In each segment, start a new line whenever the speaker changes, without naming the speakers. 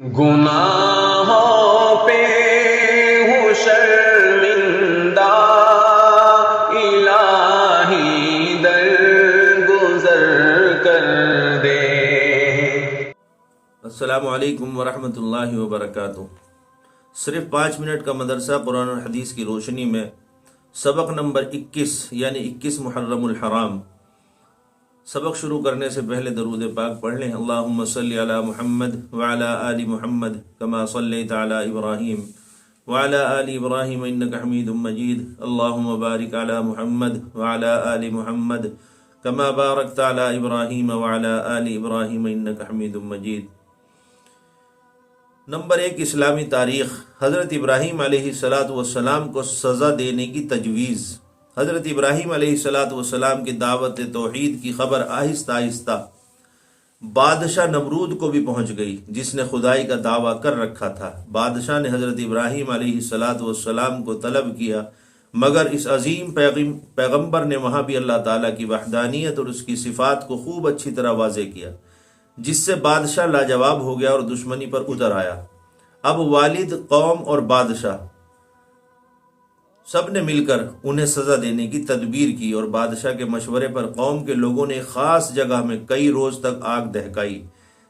گناہوں پہ ہوں شرمندہ، الہی درگزر کر دے۔
السلام علیکم ورحمۃ اللہ وبرکاتہ۔ صرف 5 منٹ کا مدرسہ قرآن اور حدیث کی روشنی میں سبق نمبر 21 یعنی 21 محرم الحرام۔ سبق شروع کرنے سے پہلے درود پاک پڑھ لیں۔ اللہم صلی علی محمد وعلی آل محمد کما صلیت علی ابراہیم وعلی آل ابراہیم انک حمید مجید۔ اللہم بارک علی محمد وعلی آل محمد کما بارکت علی ابراہیم وعلی آل ابراہیم انک حمید مجید۔ نمبر 1، اسلامی تاریخ۔ حضرت ابراہیم علیہ السلام کو سزا دینے کی تجویز۔ حضرت ابراہیم علیہ السلام کی دعوت توحید کی خبر آہستہ آہستہ بادشاہ نمرود کو بھی پہنچ گئی، جس نے خدائی کا دعویٰ کر رکھا تھا۔ بادشاہ نے حضرت ابراہیم علیہ السلام کو طلب کیا، مگر اس عظیم پیغمبر نے وہاں بھی اللہ تعالیٰ کی وحدانیت اور اس کی صفات کو خوب اچھی طرح واضح کیا، جس سے بادشاہ لاجواب ہو گیا اور دشمنی پر اتر آیا۔ اب والد، قوم اور بادشاہ سب نے مل کر انہیں سزا دینے کی تدبیر کی، اور بادشاہ کے مشورے پر قوم کے لوگوں نے خاص جگہ میں کئی روز تک آگ دہکائی،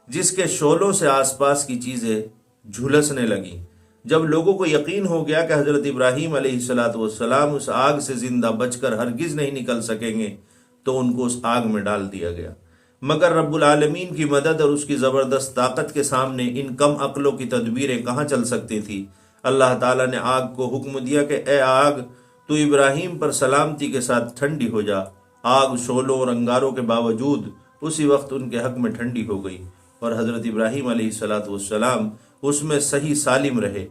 جس کے شعلوں سے آس پاس کی چیزیں جھلسنے لگیں۔ جب لوگوں کو یقین ہو گیا کہ حضرت ابراہیم علیہ السلام اس آگ سے زندہ بچ کر ہرگز نہیں نکل سکیں گے، تو ان کو اس آگ میں ڈال دیا گیا۔ مگر رب العالمین کی مدد اور اس کی زبردست طاقت کے سامنے ان کم عقلوں کی تدبیریں کہاں چل سکتی تھی۔ اللہ تعالیٰ نے آگ کو حکم دیا کہ اے آگ، تو ابراہیم پر سلامتی کے ساتھ ٹھنڈی ہو جا۔ آگ شعلوں اور انگاروں کے باوجود اسی وقت ان کے حق میں ٹھنڈی ہو گئی، اور حضرت ابراہیم علیہ السلام اس میں صحیح سالم رہے۔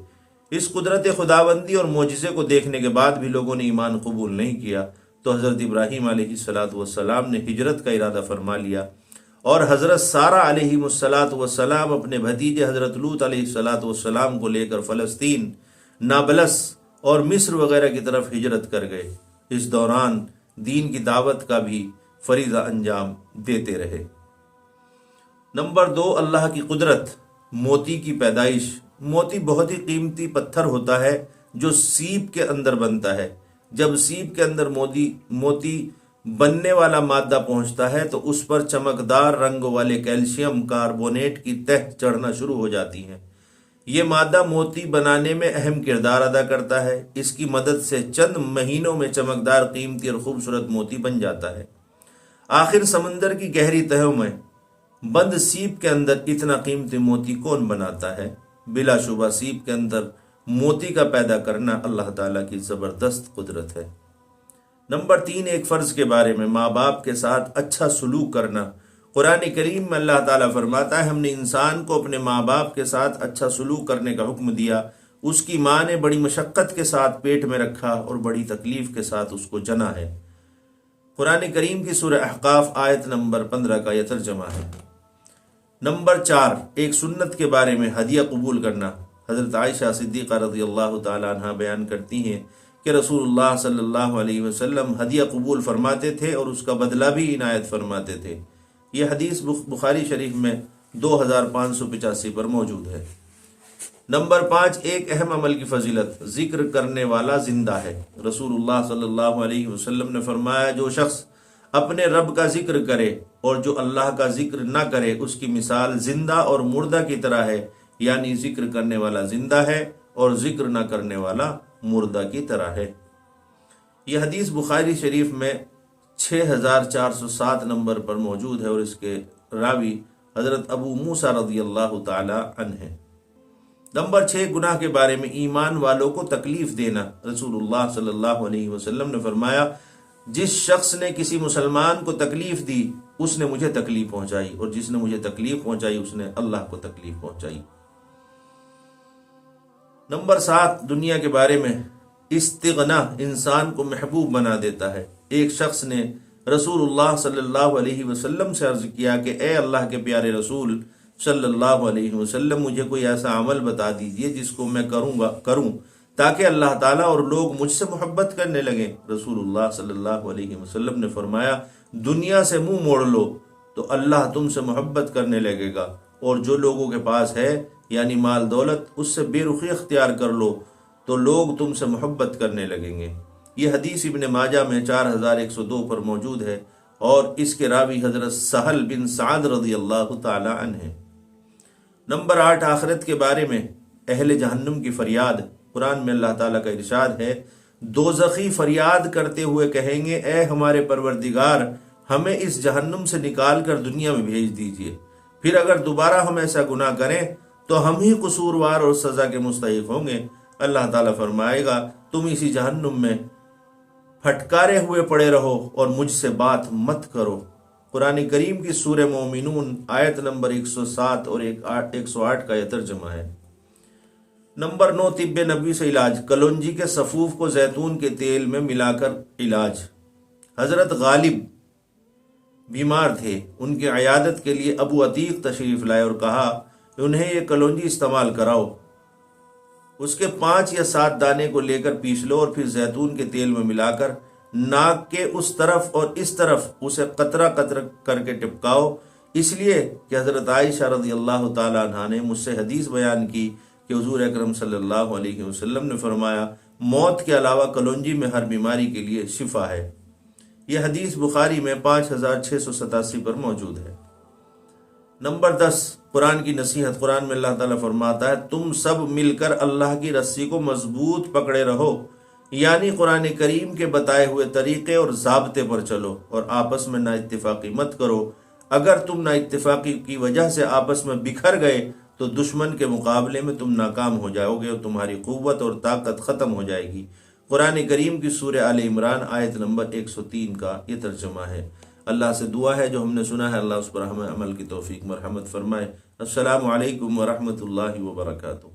اس قدرت خداوندی اور معجزے کو دیکھنے کے بعد بھی لوگوں نے ایمان قبول نہیں کیا، تو حضرت ابراہیم علیہ السلام نے ہجرت کا ارادہ فرما لیا، اور حضرت سارہ علیہ السلام اپنے بھتیجے حضرت لوط علیہ السلام کو لے کر فلسطین، نابلس اور مصر وغیرہ کی طرف ہجرت کر گئے۔ اس دوران دین کی دعوت کا بھی فریضہ انجام دیتے رہے۔ نمبر 2، اللہ کی قدرت۔ موتی کی پیدائش۔ موتی بہت ہی قیمتی پتھر ہوتا ہے جو سیپ کے اندر بنتا ہے۔ جب سیپ کے اندر موتی بننے والا مادہ پہنچتا ہے تو اس پر چمکدار رنگ والے کیلشیم کاربونیٹ کی تہ چڑھنا شروع ہو جاتی ہیں۔ یہ مادہ موتی بنانے میں اہم کردار ادا کرتا ہے۔ اس کی مدد سے چند مہینوں میں چمکدار، قیمتی اور خوبصورت موتی بن جاتا ہے۔ آخر سمندر کی گہری تہوں میں بند سیپ کے اندر اتنا قیمتی موتی کون بناتا ہے؟ بلا شبہ سیپ کے اندر موتی کا پیدا کرنا اللہ تعالیٰ کی زبردست قدرت ہے۔ نمبر 3، ایک فرض کے بارے میں، ماں باپ کے ساتھ اچھا سلوک کرنا۔ قرآن کریم میں اللہ تعالیٰ فرماتا ہے، ہم نے انسان کو اپنے ماں باپ کے ساتھ اچھا سلوک کرنے کا حکم دیا۔ اس کی ماں نے بڑی مشقت کے ساتھ پیٹ میں رکھا اور بڑی تکلیف کے ساتھ اس کو جنا ہے۔ قرآن کریم کی سورہ احقاف آیت نمبر 15 کا یہ ترجمہ ہے۔ نمبر 4، ایک سنت کے بارے میں، ہدیہ قبول کرنا۔ حضرت عائشہ صدیقہ رضی اللہ تعالی عنہا بیان کرتی ہیں کہ رسول اللہ صلی اللہ علیہ وسلم ہدیہ قبول فرماتے تھے اور اس کا بدلہ بھی عنایت فرماتے تھے۔ یہ حدیث بخاری شریف میں 2585 پر موجود ہے۔ نمبر 5، ایک اہم عمل کی فضیلت، ذکر کرنے والا زندہ ہے۔ رسول اللہ صلی اللہ علیہ وسلم نے فرمایا، جو شخص اپنے رب کا ذکر کرے اور جو اللہ کا ذکر نہ کرے، اس کی مثال زندہ اور مردہ کی طرح ہے، یعنی ذکر کرنے والا زندہ ہے اور ذکر نہ کرنے والا مردہ کی طرح ہے۔ یہ حدیث بخاری شریف میں 6407 نمبر پر موجود ہے، اور اس کے راوی حضرت ابو موسیٰ رضی اللہ تعالی عنہ ہے۔ نمبر 6، گناہ کے بارے میں، ایمان والوں کو تکلیف دینا۔ رسول اللہ صلی اللہ علیہ وسلم نے فرمایا، جس شخص نے کسی مسلمان کو تکلیف دی، اس نے مجھے تکلیف پہنچائی، اور جس نے مجھے تکلیف پہنچائی، اس نے اللہ کو تکلیف پہنچائی۔ نمبر 7، دنیا کے بارے میں، استغنا انسان کو محبوب بنا دیتا ہے۔ ایک شخص نے رسول اللہ صلی اللہ علیہ وسلم سے عرض کیا کہ اے اللہ کے پیارے رسول صلی اللہ علیہ وسلم، مجھے کوئی ایسا عمل بتا دیجئے جس کو میں کروں تاکہ اللہ تعالیٰ اور لوگ مجھ سے محبت کرنے لگیں۔ رسول اللہ صلی اللہ علیہ وسلم نے فرمایا، دنیا سے منہ موڑ لو تو اللہ تم سے محبت کرنے لگے گا، اور جو لوگوں کے پاس ہے یعنی مال دولت، اس سے بے رخی اختیار کر لو تو لوگ تم سے محبت کرنے لگیں گے۔ یہ حدیث ابن ماجہ میں 4102 پر موجود ہے اور اس کے راوی حضرت سہل بن سعد رضی اللہ تعالی عنہ ہیں۔ نمبر 8، آخرت کے بارے میں اہل جہنم کی فریاد۔ قرآن میں اللہ تعالیٰ کا ارشاد ہے، دوزخی فریاد کرتے ہوئے کہیں گے، اے ہمارے پروردگار، ہمیں اس جہنم سے نکال کر دنیا میں بھیج دیجئے، پھر اگر دوبارہ ہم ایسا گناہ کریں تو ہم ہی قصوروار اور سزا کے مستحق ہوں گے۔ اللہ تعالیٰ فرمائے گا، تم اسی جہنم میں پھٹکارے ہوئے پڑے رہو اور مجھ سے بات مت کرو۔ قرآن کریم کی سورہ مومنون آیت نمبر 107 اور 108 کا یہ ترجمہ ہے۔ نمبر 9، طب نبوی سے علاج۔ کلونجی کے سفوف کو زیتون کے تیل میں ملا کر علاج۔ حضرت غالب بیمار تھے، ان کی عیادت کے لیے ابو عتیق تشریف لائے اور کہا انہیں یہ کلونجی استعمال کراؤ۔ اس کے 5 یا 7 دانے کو لے کر پیس لو اور پھر زیتون کے تیل میں ملا کر ناک کے اس طرف اور اس طرف اسے قطرہ قطرہ کر کے ٹپکاؤ، اس لیے کہ حضرت عائشہ رضی اللہ تعالی عنہا نے مجھ سے حدیث بیان کی کہ حضور اکرم صلی اللہ علیہ وسلم نے فرمایا، موت کے علاوہ کلونجی میں ہر بیماری کے لیے شفا ہے۔ یہ حدیث بخاری میں 5687 پر موجود ہے۔ نمبر 10، قرآن کی نصیحت۔ قرآن میں اللہ تعالیٰ فرماتا ہے، تم سب مل کر اللہ کی رسی کو مضبوط پکڑے رہو، یعنی قرآن کریم کے بتائے ہوئے طریقے اور ضابطے پر چلو اور آپس میں نا اتفاقی مت کرو۔ اگر تم نا اتفاقی کی وجہ سے آپس میں بکھر گئے تو دشمن کے مقابلے میں تم ناکام ہو جاؤ گے اور تمہاری قوت اور طاقت ختم ہو جائے گی۔ قرآن کریم کی سورہ آل عمران آیت نمبر 103 کا یہ ترجمہ ہے۔ اللہ سے دعا ہے جو ہم نے سنا ہے اللہ اس پر ہمیں عمل کی توفیق مرحمت فرمائے۔ السلام علیکم ورحمۃ اللہ وبرکاتہ۔